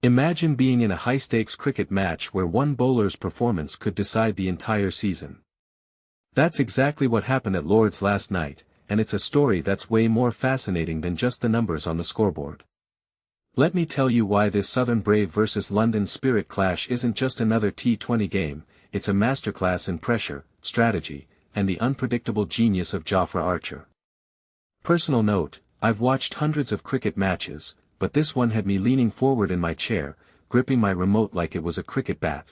Imagine being in a high-stakes cricket match where one bowler's performance could decide the entire season. That's exactly what happened at Lord's last night, and it's a story that's way more fascinating than just the numbers on the scoreboard. Let me tell you why this Southern Brave vs London Spirit clash isn't just another T20 game, it's a masterclass in pressure, strategy, and the unpredictable genius of Jofra Archer. Personal note, I've watched hundreds of cricket matches, but this one had me leaning forward in my chair, gripping my remote like it was a cricket bat.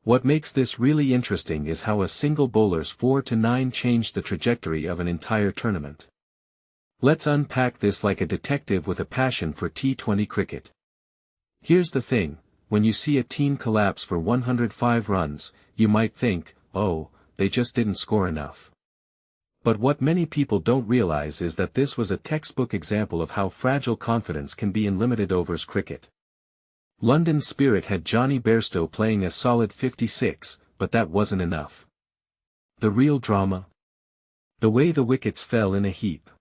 What makes this really interesting is how a single bowler's 4-9 changed the trajectory of an entire tournament. Let's unpack this like a detective with a passion for T20 cricket. Here's the thing, when you see a team collapse for 105 runs, you might think, oh, they just didn't score enough. But what many people don't realize is that this was a textbook example of how fragile confidence can be in limited overs cricket. London Spirit had Jonny Bairstow playing a solid 56, but that wasn't enough. The real drama? The way the wickets fell in a heap.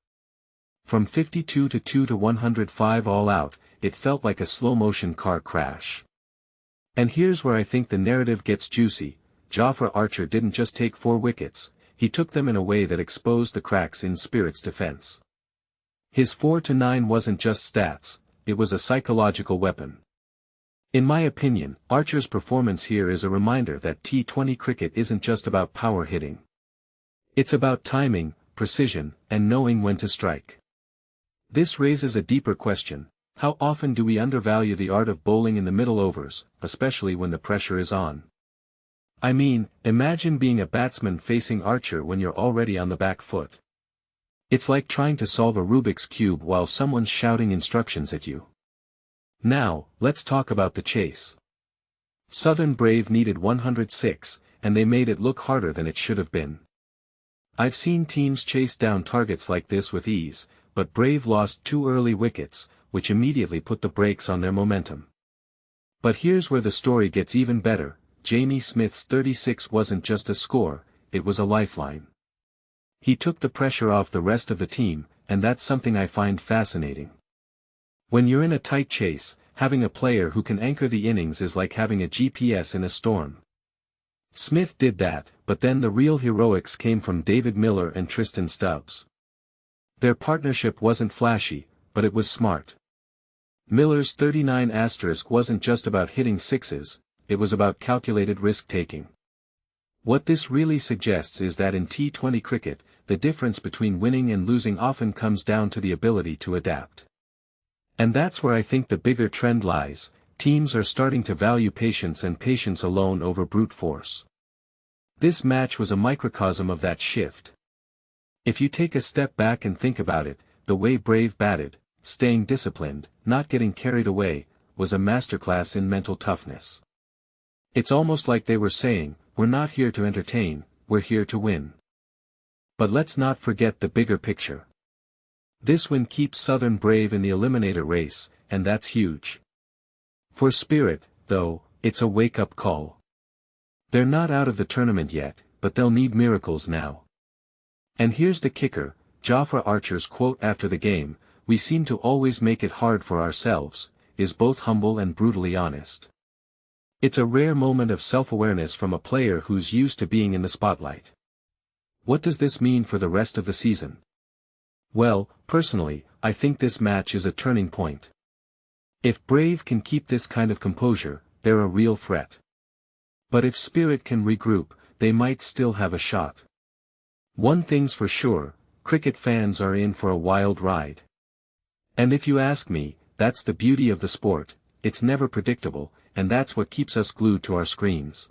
From 52 to 2 to 105 all out, it felt like a slow-motion car crash. And here's where I think the narrative gets juicy. Jofra Archer didn't just take 4 wickets, he took them in a way that exposed the cracks in Spirit's defense. His 4-9 wasn't just stats, it was a psychological weapon. In my opinion, Archer's performance here is a reminder that T20 cricket isn't just about power hitting. It's about timing, precision, and knowing when to strike. This raises a deeper question: how often do we undervalue the art of bowling in the middle overs, especially when the pressure is on? I mean, imagine being a batsman facing Archer when you're already on the back foot. It's like trying to solve a Rubik's Cube while someone's shouting instructions at you. Now, let's talk about the chase. Southern Brave needed 106, and they made it look harder than it should have been. I've seen teams chase down targets like this with ease, but Brave lost 2 early wickets, which immediately put the brakes on their momentum. But here's where the story gets even better. Jamie Smith's 36 wasn't just a score, it was a lifeline. He took the pressure off the rest of the team, and that's something I find fascinating. When you're in a tight chase, having a player who can anchor the innings is like having a GPS in a storm. Smith did that, but then the real heroics came from David Miller and Tristan Stubbs. Their partnership wasn't flashy, but it was smart. Miller's 39 asterisk wasn't just about hitting sixes, it was about calculated risk-taking. What this really suggests is that in T20 cricket, the difference between winning and losing often comes down to the ability to adapt. And that's where I think the bigger trend lies. Teams are starting to value patience and patience alone over brute force. This match was a microcosm of that shift. If you take a step back and think about it, the way Brave batted, staying disciplined, not getting carried away, was a masterclass in mental toughness. It's almost like they were saying, we're not here to entertain, we're here to win. But let's not forget the bigger picture. This win keeps Southern Brave in the Eliminator race, and that's huge. For Spirit, though, it's a wake-up call. They're not out of the tournament yet, but they'll need miracles now. And here's the kicker, Jofra Archer's quote after the game, "We seem to always make it hard for ourselves," is both humble and brutally honest. It's a rare moment of self-awareness from a player who's used to being in the spotlight. What does this mean for the rest of the season? Well, personally, I think this match is a turning point. If Brave can keep this kind of composure, they're a real threat. But if Spirit can regroup, they might still have a shot. One thing's for sure, cricket fans are in for a wild ride. And if you ask me, that's the beauty of the sport, it's never predictable, and that's what keeps us glued to our screens.